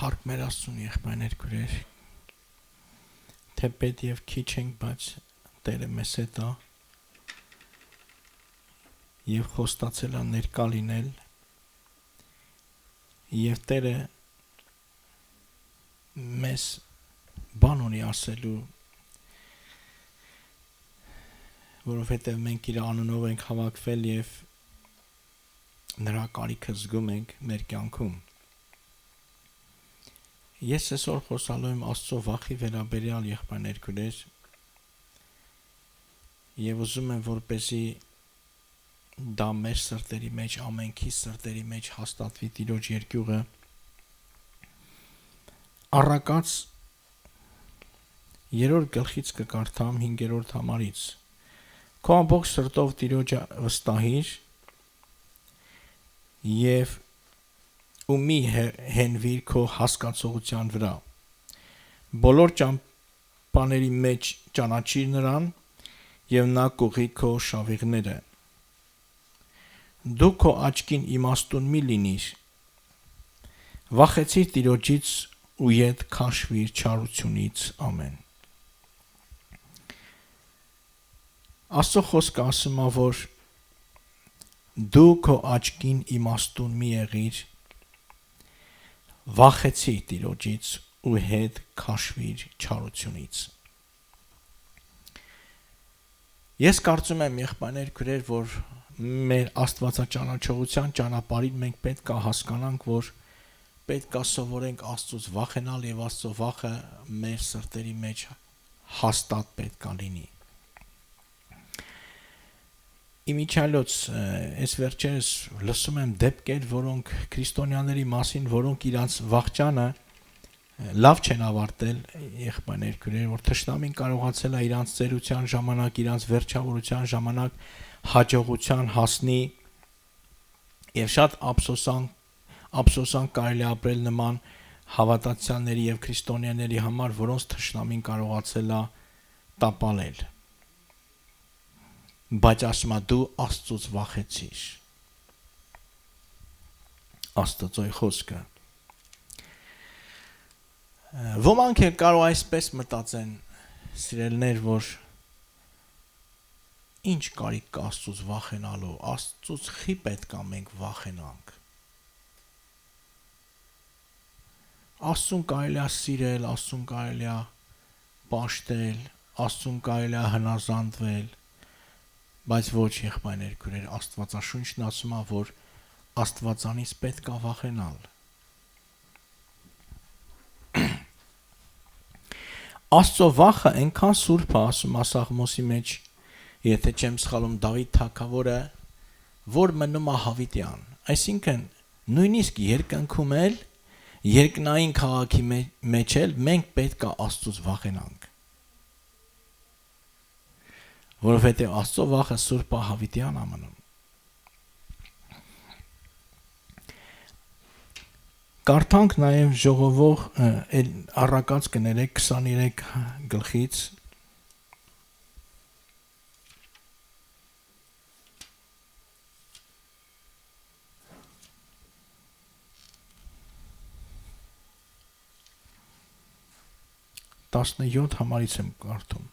Փառք մեր Աստծուն եղբայրներ քուրեր, թեպետ եւ քիչ ենք, բայց Տերը մեզ հետ է եւ խոստացել է ներկա լինել եւ Տերը մեզ բան ունի ասելու, որովհետեւ մենք իր անունով ենք հավաքվել եւ նրա կարիքը զգում ենք մեր կյանքում։ Ես այսօր խոսալու եմ Աստծո վախի վերաբերյալ եղբայրներ քուրեր եւ ուզում եմ որպեսզի դա մեր սրտերի մեջ, ամենքի սրտերի մեջ հաստատվի Տիրոջ երկյուղը։ Առակաց 3-րդ գլխից կկարդամ 5-րդ համարից։ Քո ամբողջ սրտով Տիրոջը վստահիր եւ ու մի հենվիր քո հասկացողության վրա։ Բոլոր ճամփաների մեջ ճանաչիր նրան եւ նա կուղի քո շավիղները։ Դու քո աչքին իմաստուն մի լինիր։ Վախեցիր Տիրոջից ու ետ քաշվիր չարությունից։ Ամեն։ Աստծո խոսքը ասում է, որ դու քո աչքին իմաստուն մի եղիր, վախեցիր Տիրոջից ու հետ քաշվիր չարությունից։ Ես կարծում եմ եղբայրներ քուրեր, որ մեր աստվածաճանաչողության ճանապարհին մենք պետք է հասկանանք, որ պետք է սովորենք Աստծուց վախենալ եւ Աստծո վախը մեր սրտերի մեջ հաստատ պետք է լինի։ Իմիջիալոց այս վերջերս լսում եմ դեպքեր, որոնք քրիստոնյաների մասին, որոնք իրանց վախճանը լավ չեն ավարտել, եղբայրներ քուրեր, որ թշնամին կարողացել է իրանց ծերության ժամանակ, իրանց վերջավորության ժամանակ հաջողության հասնի եւ շատ ափսոսան կարելի ապրել նման հավատացյալների եւ քրիստոնյաների համար, որոնց թշնամին կարողացել է տապալել։ Բայց ասում է դու Աստծուց վախեցիր։ Աստծոյ խոսքը։ Ոմանք էլ կարող այսպես մտածեն, սիրելիներ, որ ինչ կարիք կա Աստծուց վախենալու, Աստծուց խի պետք է մենք վախենանք։ Աստծուն կարելի է սիրել, Աստծուն կարելի է պաշտել, Աստծուն կարելի է հնազանդվել, բայց ոչ եղբայրներ քուրեր, Աստվածաշունչն ասում է, որ Աստվածանից պետք է վախենալ։ Աստծո վախը այնքան սուրբ է, ասում է Սաղմոսի մեջ, եթե չեմ սխալվում, Դավիթ թագավորը, որ մնում է հավիտյան, այսինքն նույնիսկ երկնքում էլ, երկնային քաղաքի մեջ էլ մենք պետք է Աստծուց վախենանք։ Որովհետև Աստծո վախը սուրբ է հավիտյան ամնում։ Կարդանք նաև ժողովող առակաց կներեք 23 գլխից տասնյոթ համարից եմ կարդում։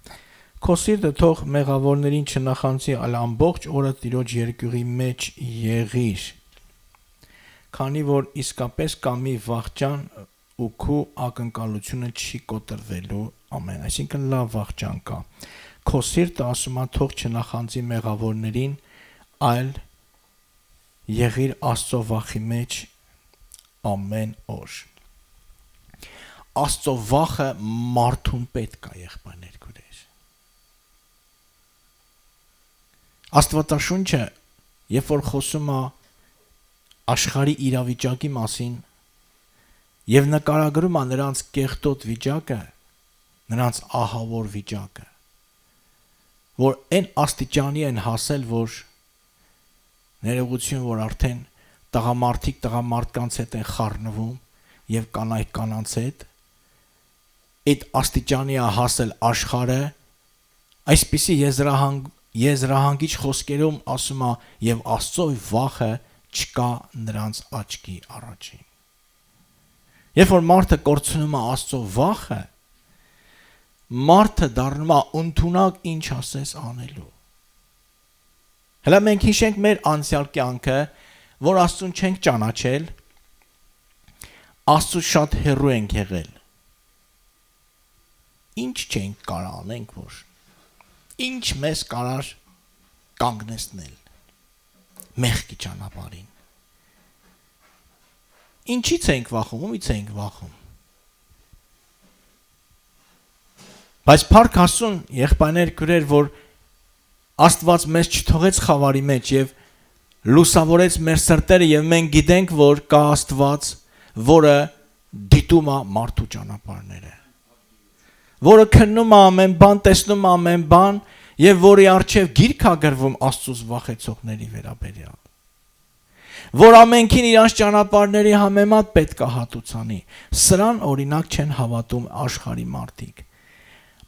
Քո սիրտը թող մեղավորներին չնախանձի, այլ ամբողջ օրը Տիրոջ երկյուղի մեջ եղիր, քանի որ իսկապես կա մի վախճան ու քո ակնկալությունը չի կոտրվելու։ Ամեն։ Այսինքն լավ վախճան կա։ Քո սիրտը ասում է թող չնախանձի մեղավորներին, այլ եղիր Աստծո վախի մեջ ամեն օր։ Աստծո վախը մարդուն պետք է, եղբայրներ քուրեր։ Աստվածաշունչը, երբ որ խոսում է աշխարհի իրավիճակի մասին եւ նկարագրում է նրանց կեղտոտ վիճակը, նրանց ահավոր վիճակը, որ այն աստիճանի են հասել, որ ներողություն, որ արդեն տղամարդիկ տղամարդկանց հետ են խառնվում եւ կանայք կանանց հետ, այդ աստիճանի է հասել աշխարհը, այսպիսի եզրահանգիչ խոսքերում ասում է եւ Աստծո վախը չկա նրանց աչքի առաջին։ Երբ որ մարդը կորցնում է Աստծո վախը, մարդը դառնում է ընդունակ ինչ ասես անելու։ Հələ մենք հիշենք մեր անցյալ կյանքը, որ Աստծուն չենք ճանաչել, Աստծուց շատ հեռու ենք եղել։ Ինչ չենք կարող անենք, որ ինչ մեզ կարար կանգնեցնել մեղքի ճանապարհին։ Ինչից ենք վախում, ումից ենք վախում։ Բայց փառք Աստծուն, եղբայրներ, քույրեր, որ Աստված մեզ չթողեց խավարի մեջ եւ լուսավորեց մեր սրտերը եւ մենք գիտենք, որ կա Աստված, որը դիտում է մարդու ճանապարհները, որը քննում է ամեն բան, տեսնում է ամեն բան եւ որի արչեւ գիրք է գրվում Աստծուց վախեցողների վերաբերյալ, որ ամենքին իրանց ճանապարհների համեմատ պետք է հատուցանի։ Սրան օրինակ չեն հավատում աշխարհի մարդիկ։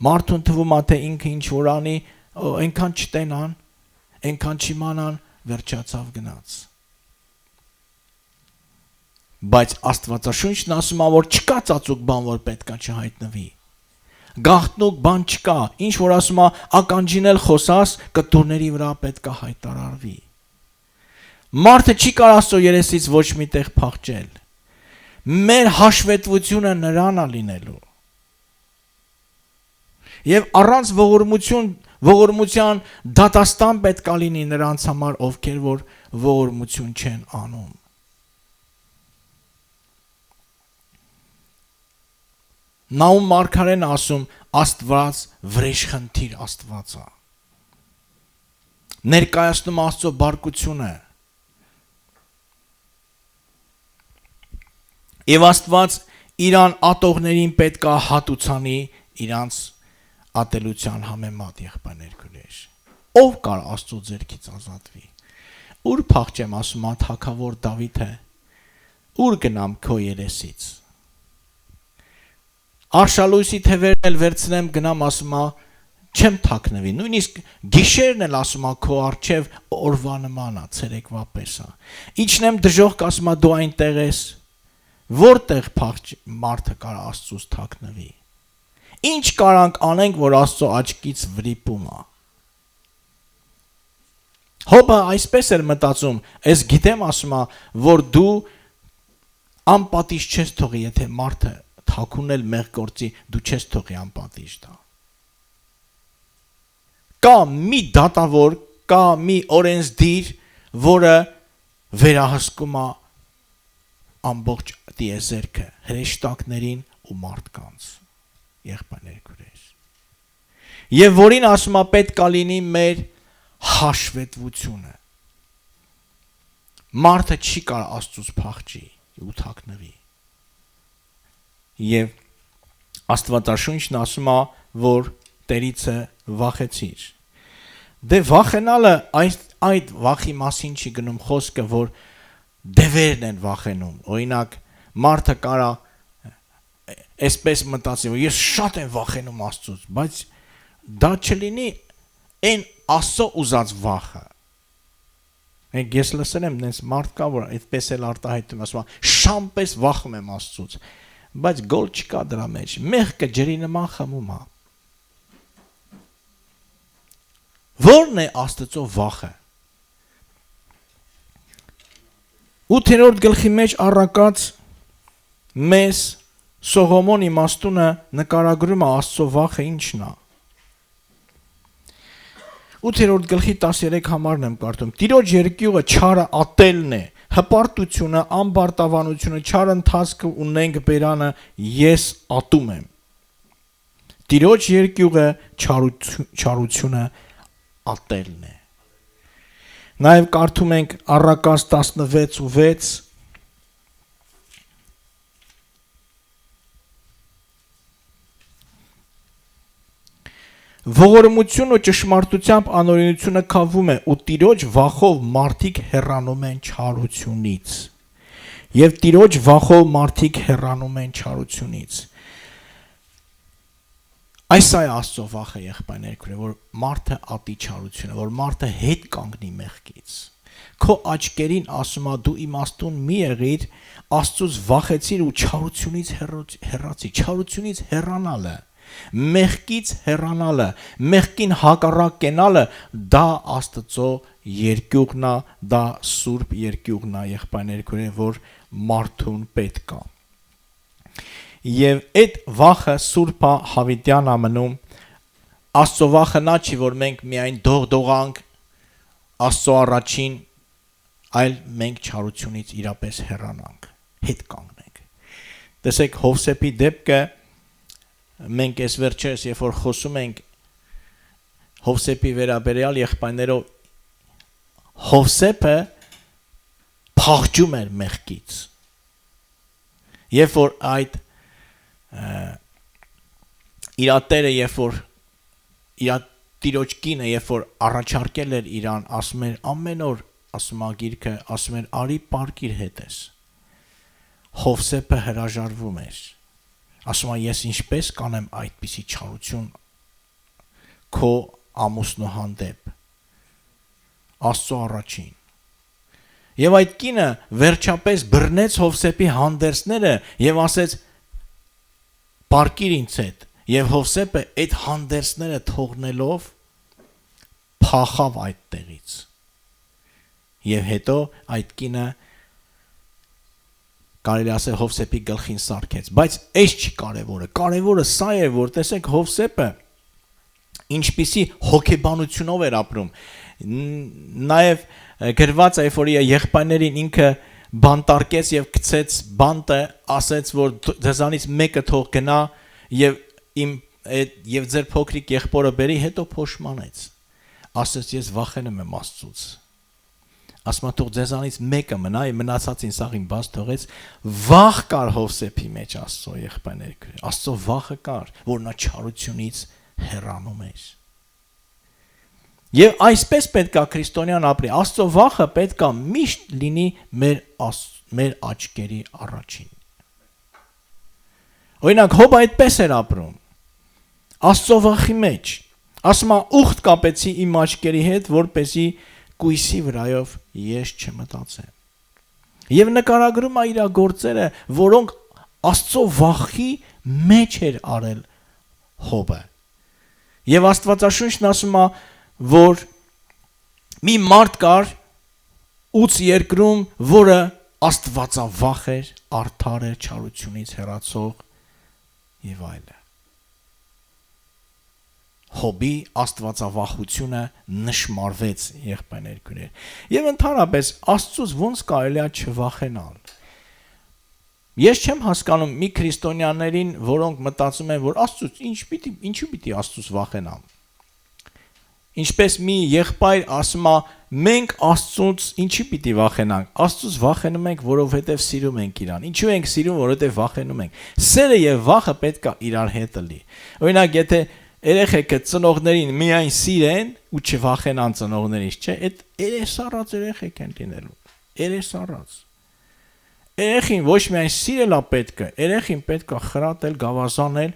Մարդուն թվում է, թե ինքը ինչ որ անի, այնքան չտենան, այնքան չիմանան, վերջացավ գնաց։ Բայց Աստվածաշունչն ասում է, որ չկա ծածուկ բան, որ պետքա չհայտնվի։ Գաղտնուկ բան չկա, ինչ որ ասում է, ականջինել խոսաս, կտուրների վրա պետքա հայտարարվի։ Մարդը չի կարող Աստծո երեսից ոչ միտեղ փախչել։ Մեր հաշվետվությունը նրան է լինելու։ Եվ առանց ողորմության դատաստան պետք է լինի նրանց համար, ովքեր որ ողորմություն չեն անում։ Նաում մարգարեն ասում, Աստված վրեժխնդիր Աստված է։ Ներկայացնում Աստծո բարկությունը։ Եվ Աստված իրան ատողներին պետք է հատուցանի իրանց ատելության համեմատ, եղբայրներ, քույրեր։ Ով կար Աստծո ձեռքից ազատվի։ Ուր փախչեմ, ասում է թագավոր Դավիթը, ուր գնամ քո երեսից։ Արշալույսի թևերն էլ վերցնեմ, գնամ, ասում է, չեմ թաքնվի։ Նույնիսկ գիշերն էլ ասում է քո առջև օրվա նման է, ցերեկվա պես է։ Իջնեմ դժոխք, ասում է դու այնտեղ ես։ Որտեղ մարդը կար Աստծուց թաքնվի։ Ինչ կարանք անենք, որ Աստծո աչքից վրիպում է։ Հոբը այսպես էր մտածում, ես գիտեմ, ասում է, որ դու անպատիժ չես թողի, եթե մարդը թաքունել մեղ գործի, դու չես թողի անպատիժ տա։ Կա մի դատավոր, կա մի օրենսդիր, որը վերահսկում է ամբողջ տիեզերքը, հրեշտակներին ու մարդկանց, եղբայրներ, քույրեր։ Եվ որին ասում է պետք է լինի մեր հաշվետվությունը։ Մարդը չի կարող Աստծուց փախչի ու թաքնվի։ Եվ Աստվածաշունչն ասում է, որ Տերիցը վախեցիր։ Դե վախենալը այդ վախի մասին չի գնում խոսքը, որ դևերն են վախենում։ Օրինակ, մարդը կարա այսպես մտածի, որ ես շատ եմ վախենում Աստծուց, բայց դա չլինի այն Աստծո ուզած վախը։ Ես լսել եմ նենց մարդ կա, որ այդպես էլ արտահայտում, ասում է, շամպես վախում եմ Աստծուց, բայց գոլ չկա դրա մեջ, մեղքը ջրի նման խմում է։ Որն է Աստծո վախը։ 8-րդ գլխի մեջ առակած մեզ Սողոմոն իմաստունը նկարագրում է Աստծո վախը ինչն է։ 8-րդ գլխի 13 համարն եմ կարդում։ Տիրոջ երկյուղը չարը ատելն է, հպարտությունը, ամբարտավանությունը, չար ընթացքը ու նենգ բերանը ես ատում եմ։ Տիրոջ երկյուղը չարությունը ատելն է։ Նաև կարդում ենք Առակաց 16:6 Ողորմություն ու ճշմարտությամբ անօրենությունը քավում է ու Տիրոջ վախով մարդիկ հեռանում են չարությունից։ Եվ Տիրոջ վախով մարդիկ հեռանում են չարությունից։ Այս է Աստծո վախը, եղբայրներ, որ մարդը ատի չարությունը, որ մարդը հետ կանգնի մեղքից։ Քո աչքերին ասում է դու իմաստուն մի եղիր, Աստծուց վախեցիր ու չարությունից հեռացի, չարությունից հեռանալը, մեղքից հեռանալը, մեղքին հակառակ կենալը, դա Աստծո երկյուղն է, դա սուրբ երկյուղն է, եղբայրներ քույրեր, որ մարդուն պետք է։ Եվ այդ վախը սուրբ է Հավիտյան ամնում, Աստծո վախը նա չի, որ մենք միայն դողդողանք Աստծո առաջին, այլ մենք չարությունից իրապես հեռանանք, հետ կանգնենք։ Տեսեք Հովսեփի դեպքը մենք այս վերջերս երբ որ խոսում ենք Հովսեփի վերաբերյալ եղբայրներով Հովսեփը փախչում էր մեղքից։ Երբ որ այդ իր տերը երբ որ իր տիրոջ կինը երբ որ առաջարկել էր իրան, ասում էր ամեն օր ասում է գիրքը, ասում էր արի պարկիր հետս։ Հովսեփը հրաժարվում էր, ասում է ես ինչպես կանեմ այդպիսի չարություն քո ամուսնու հանդեպ, Աստծո առաջին։ Եվ այդ կինը վերջապես բռնեց Հովսեփի հանդերձները եւ ասեց պարկիր ինձ հետ, եւ Հովսեփը այդ հանդերձները թողնելով փախավ այդ տեղից։ Եվ հետո այդ կինը կարելի ասել Հովսեփի գլխին սարքեց, բայց այս չի կարևորը, կարևորը սա է, որ տեսեք Հովսեփը ինչպիսի հոգեբանությունով էր ապրում, նաև գրված է, որ եղբայրներին ինքը բանտարկեց եւ գցեց բանտը, ասեց, որ ձեզանից մեկը թող գնա եւ ձեր փոքրիկ եղբորը բերի, հետո փոշմանեց, ասեց ես վախենում եմ Աստծուց, ասում թող ձեզանից մեկը մնա, մնացածին սաղին բաց թողեց, վախ կար Հովսեփի մեջ Աստծո եղբայրներ, Աստծո վախը կար, որ նա չարությունից հեռանում էր։ Եվ այսպես պետք է քրիստոնյան ապրի, Աստծո վախը պետք է միշտ լինի մեր աչքերի առաջին։ Օրինակ Հոբը այդպես էր ապրում, Աստծո վախի մեջ, ասում է ուխտ կապեցի իմ աչքերի հետ, որպեսզի կույսի վրայով ես չմտածեմ։ Եվ նկարագրում է իր գործերը, որոնք Աստծո վախի մեջ էր արել Հոբը։ Եվ Աստվածաշունչն ասում է, որ մի մարդ կար ուց երկրում, որը Աստվածավախ էր, արդար էր, չարությունից հեռացող եւ այլն։ Հոբի աստվածավախությունը նշմարվեց եղբայրներ քույրեր։ Եվ ընդհանրապես Աստծուց ոնց կարելի է չվախենալ։ Ես չեմ հասկանում մի քրիստոնյաներին, որոնք մտածում են, որ Աստծուց ինչու պիտի Աստծուց վախենամ։ Ինչպես մի եղբայր ասում է, մենք Աստծուց ինչի պիտի վախենանք։ Աստծուց վախենում ենք, որովհետև սիրում ենք իրան։ Ինչու ենք սիրում, որովհետև վախենում ենք։ Սերը եւ վախը պետք է իրար հետ լինի։ Օրինակ, եթե երեխեքը ծնողներին միայն սիրեն ու չվախենան ծնողներից, չէ, այդ երեսառած երեխեք են լինելու։ Երեսառած։ Երեխին ոչ միայն սիրելա պետք է, երեխին պետք է խրատել, գավազանել,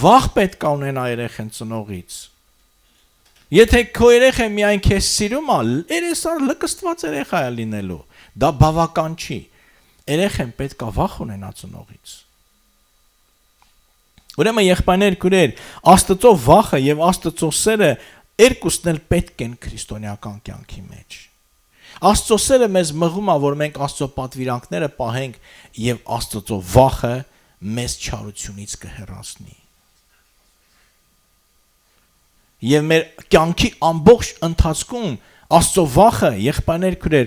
վախ պետք է ունենա երեխեն ծնողից։ Եթե քո երեխան միայն քեզ սիրում է, երեսառ լկստված երեխա է լինելու։ Դա բավական չի։ Երեխան պետք է վախ ունենա ծնողից։ Ուրեմն եղբայրներ քույրեր, Աստծո վախը եւ Աստծո սերը երկուսն էլ պետք են քրիստոնեական կյանքի մեջ։ Աստծո սերը մեզ մղում է, որ մենք Աստծո պատվիրանքները պահենք եւ Աստծո վախը մեզ չարությունից կհեռացնի։ Եվ մեր կյանքի ամբողջ ընթացքում Աստծո վախը, եղբայրներ քույրեր,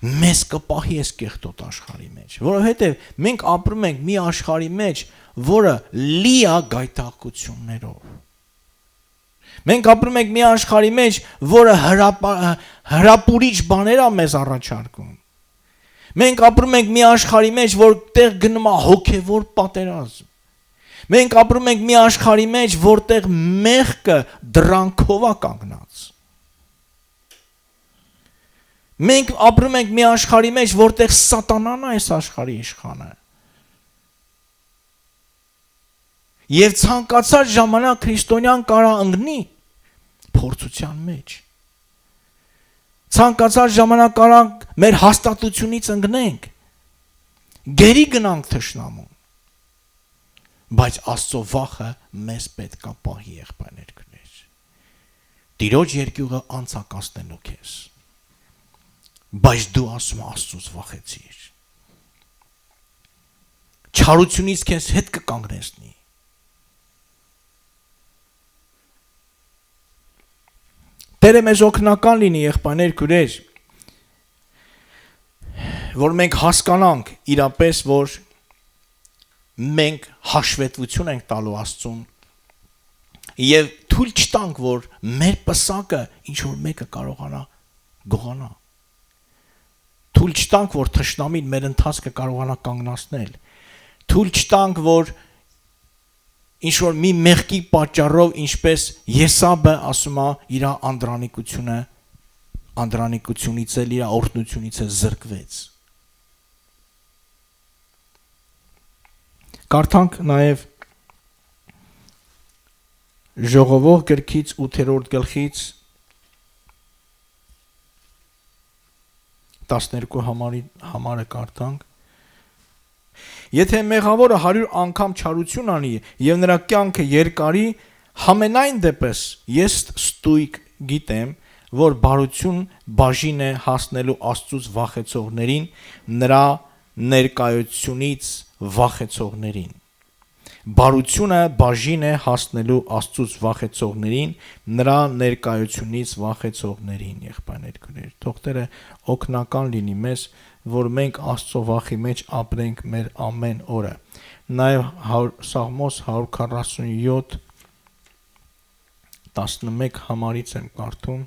մեզ կպահի այս կեղտոտ աշխարհի մեջ, որովհետև մենք ապրում ենք մի աշխարհի մեջ, որը լի է գայթակղություններով։ Մենք ապրում ենք մի աշխարհի մեջ, որը հրապուրիչ բաներ է մեզ առաջարկում։ Մենք ապրում ենք մի աշխարհի մեջ, որտեղ գնում է հոգևոր պատերազմ։ Մենք ապրում ենք մի աշխարհի մեջ, որտեղ մեղքը դրանքով է կանգնած։ Մենք ապրում ենք մի աշխարհի մեջ, որտեղ սատանան է այս աշխարհի իշխանը։ Եվ ցանկացած ժամանակ քրիստոնյան կարա ընկնի փորձության մեջ։ ցանկացած ժամանակարան մեր հաստատությունից ընկնենք, գերի գնանք թշնամուն, բայց Աստծո վախը մեզ պետք է պահի, եղբայրներ քույրեր։ Տիրոջ երկյուղը անցակացնելու քեզ, բայց դու ասում Աստծուց վախեցիր, չարությունից քեզ հետ կկանգնեցնի, Տերը մեզ օգնական լինի, եղբայրներ քույրեր, որ մենք հասկանանք իրապես, որ մենք հաշվետվություն ենք տալու Աստծուն եւ թույլ չտանք, որ մեր պսակը ինչ որ մեկը կարողանա գողանա, թույլ չտանք, որ թշնամին մեր ընթացքը կարողանա կանգնացնել, թույլ չտանք, որ ինչ որ մի մեղքի պատճառով, ինչպես Եսավը ասում է, իր անդրանիկությունից էլ, իր օրհնությունից էլ զրկվեց։ Կարդանք նաև Ժողովող գրքից 8-րդ գլխից 12 համարը կարդանք։ Եթե մեղավորը 100 անգամ չարություն անի եւ նրա կյանքը երկարի, համենայն դեպս ես ստույգ գիտեմ, որ բարություն բաժին է հասնելու Աստծուց վախեցողներին, նրա ներկայությունից վախեցողներին։ Բարությունը բաժին է հասնելու Աստծուց վախեցողներին, նրա ներկայությունից վախեցողներին, եղբայրներ քույրեր, թող Տերը օգնական լինի մեզ, որ մենք Աստծո վախի մեջ ապրենք մեր ամեն օրը։ Նաև Սաղմոս 147 11 համարից եմ կարդում։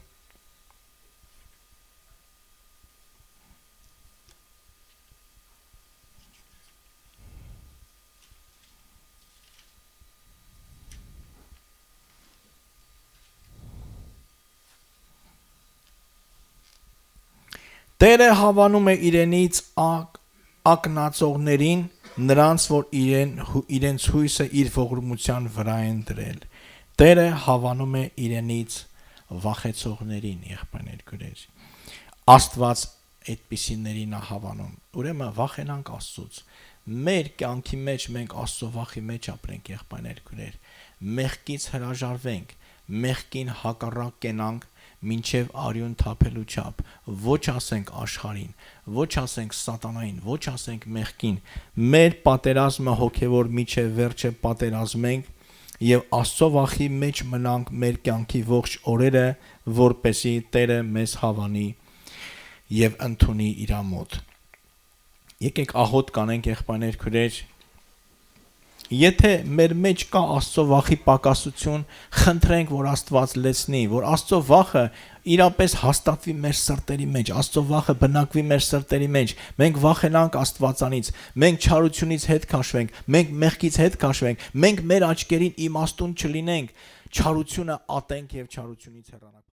Տերը հավանում է իրենից ակնածողներին, նրանց, որ իրենց հույսը իր ողորմության վրա են դրել։ Տերը հավանում է իրենից վախեցողներին, եղբայրներ քույրեր։ Աստված այդպիսիներին է հավանում։ Ուրեմն վախենանք Աստծուց։ Մեր կյանքի մեջ մենք Աստծո վախի մեջ ապրենք, եղբայրներ քույրեր։ Մեղքից հրաժարվենք, մեղքին հակառակ կենանք, մինչև արյուն թափելու չափ, ոչ ասենք աշխարհին, ոչ ասենք սատանային, ոչ ասենք մեղքին, մեր պատերազմը հոգևոր միջև վերջը պատերազմենք եւ Աստծո վախի մեջ մնանք մեր կյանքի ողջ օրերը, որպեսզի Տերը մեզ հավանի եւ ընդունի իր մոտ։ Եկեք աղոտ կանենք, եղբայրներ քույրեր, Եթե մեր մեջ կա Աստծո վախի պակասություն, խնդրենք, որ Աստված լեցնի, որ Աստծո վախը իրապես հաստատվի մեր սրտերի մեջ, Աստծո վախը բնակվի մեր սրտերի մեջ, մենք վախենանք Աստվածանից, մենք չարությունից հետ քաշվենք, մենք մեղքից հետ քաշվենք, մենք մեր աչքերին իմաստուն չլինենք, չարությունը ատենք եւ չարությունից հեռանանք։